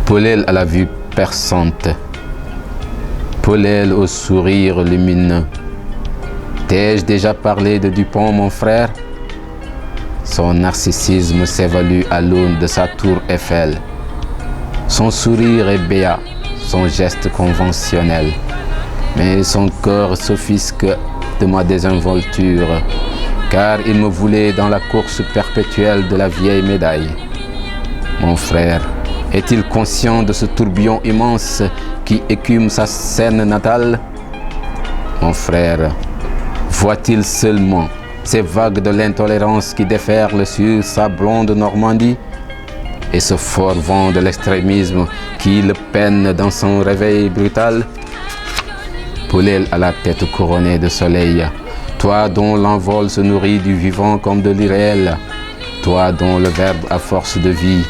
Paulel à la vue perçante, Paulel au sourire lumineux. T'ai-je déjà parlé de Dupont, mon frère? Son narcissisme s'évalue à l'aune de sa tour Eiffel. Son sourire est béat, son geste conventionnel. Mais son corps s'offusque de ma désinvolture, car il me voulait dans la course perpétuelle de la vieille médaille. Mon frère, est-il conscient de ce tourbillon immense qui écume sa scène natale? Mon frère, voit-il seulement ces vagues de l'intolérance qui déferlent sur sa blonde Normandie et ce fort vent de l'extrémisme qui le peine dans son réveil brutal? Paulel à la tête couronnée de soleil, toi dont l'envol se nourrit du vivant comme de l'irréel, toi dont le verbe a force de vie,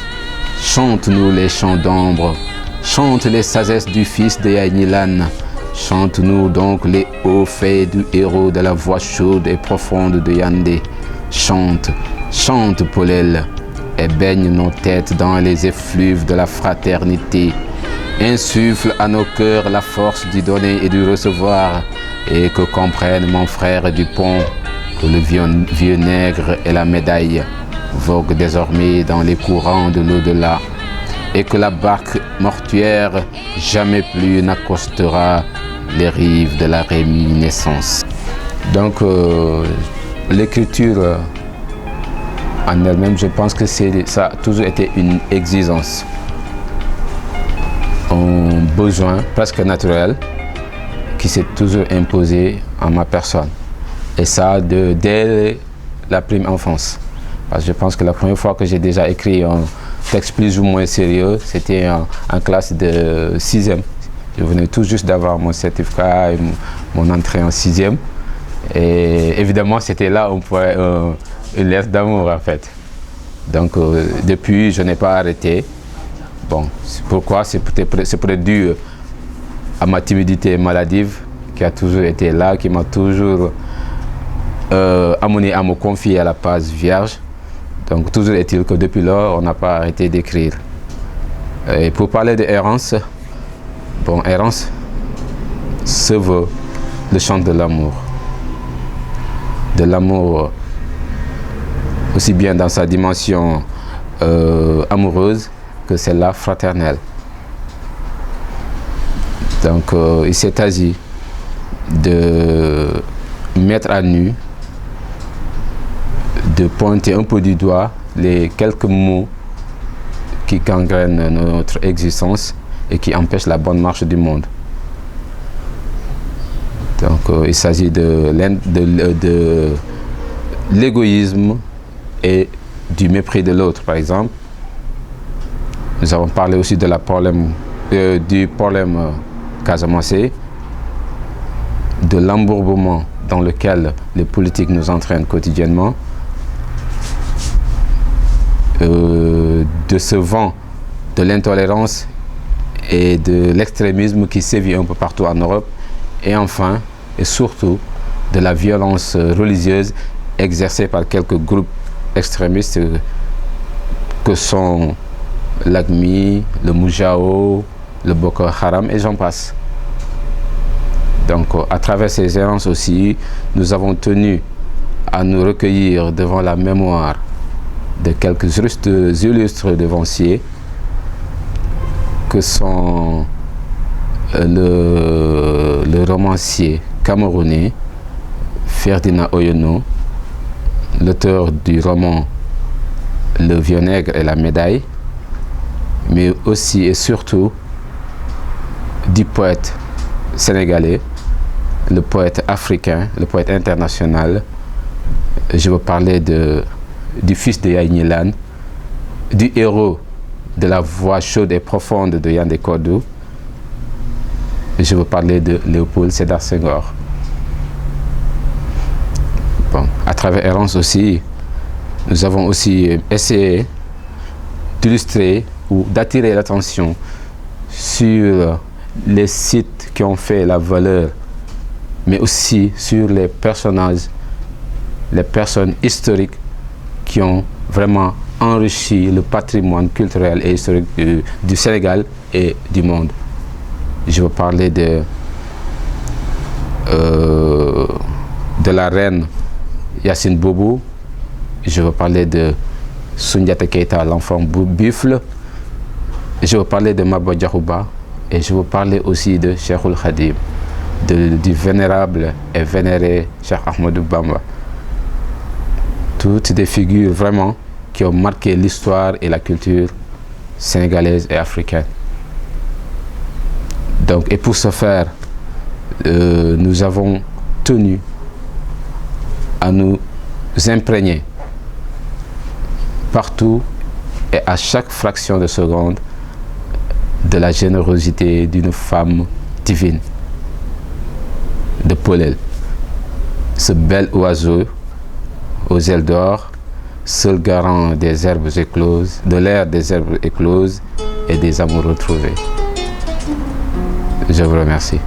chante-nous les chants d'ombre, chante les sagesses du fils de Yaïnilan, chante-nous donc les hauts faits du héros de la voix chaude et profonde de Yandé. Chante, chante Paulel, et baigne nos têtes dans les effluves de la fraternité. Insuffle à nos cœurs la force du donner et du recevoir, et que comprenne mon frère Dupont que le vieux nègre et la médaille voguent désormais dans les courants de l'au-delà, et que la barque mortuaire jamais plus n'accostera les rives de la réminiscence. Donc l'écriture en elle-même, je pense que ça a toujours été une exigence, un besoin presque naturel qui s'est toujours imposé à ma personne. Et ça dès la prime enfance. Parce que je pense que la première fois que j'ai déjà écrit un texte plus ou moins sérieux, c'était en classe de 6e. Je venais tout juste d'avoir mon certificat et mon entrée en 6e. Et évidemment, c'était là une lettre d'amour en fait. Donc depuis, je n'ai pas arrêté. Bon, pourquoi? C'est peut-être dû à ma timidité maladive qui a toujours été là, qui m'a toujours amené à me confier à la page vierge. Donc toujours est-il que depuis lors, on n'a pas arrêté d'écrire. Et pour parler de Errance, bon, Errance se veut le chant de l'amour. De l'amour aussi bien dans sa dimension amoureuse que celle-là fraternelle. Donc il s'est agi de mettre à nu, de pointer un peu du doigt les quelques mots qui gangrènent notre existence et qui empêchent la bonne marche du monde. Donc il s'agit de l'égoïsme et du mépris de l'autre, par exemple. Nous avons parlé aussi de du problème casamançais, de l'embourbement dans lequel les politiques nous entraînent quotidiennement, de ce vent de l'intolérance et de l'extrémisme qui sévit un peu partout en Europe, et enfin, et surtout, de la violence religieuse exercée par quelques groupes extrémistes que sont l'AQMI, le Moujao, le Boko Haram et j'en passe. Donc à travers ces errances aussi, nous avons tenu à nous recueillir devant la mémoire de quelques illustres devanciers que sont le romancier camerounais Ferdinand Oyono, l'auteur du roman Le vieux nègre et la médaille, mais aussi et surtout du poète sénégalais, le poète africain, le poète international. Je veux parler du fils de Yaïnilan, du héros de la voix chaude et profonde de Yandé Kodou. Je veux parler de Léopold Sédar Senghor. Bon, à travers Errance aussi, nous avons aussi essayé d'illustrer ou d'attirer l'attention sur les sites qui ont fait la valeur, mais aussi sur les personnages, les personnes historiques qui ont vraiment enrichi le patrimoine culturel et historique du Sénégal et du monde. Je veux parler de la reine Yacine Boubou. Je veux parler de Soundiata Keita, l'enfant buffle. Je veux parler de Maba Diakhouba. Et je veux parler aussi de Cheikhoul Khadim, du vénérable et vénéré Cheikh Ahmadou Bamba. Toutes des figures vraiment qui ont marqué l'histoire et la culture sénégalaise et africaine. Donc, et pour ce faire, nous avons tenu à nous imprégner partout et à chaque fraction de seconde de la générosité d'une femme divine, de Polel, ce bel oiseau aux ailes d'or, seul garant des herbes écloses, de l'ère des herbes écloses et des amours retrouvés. Je vous remercie.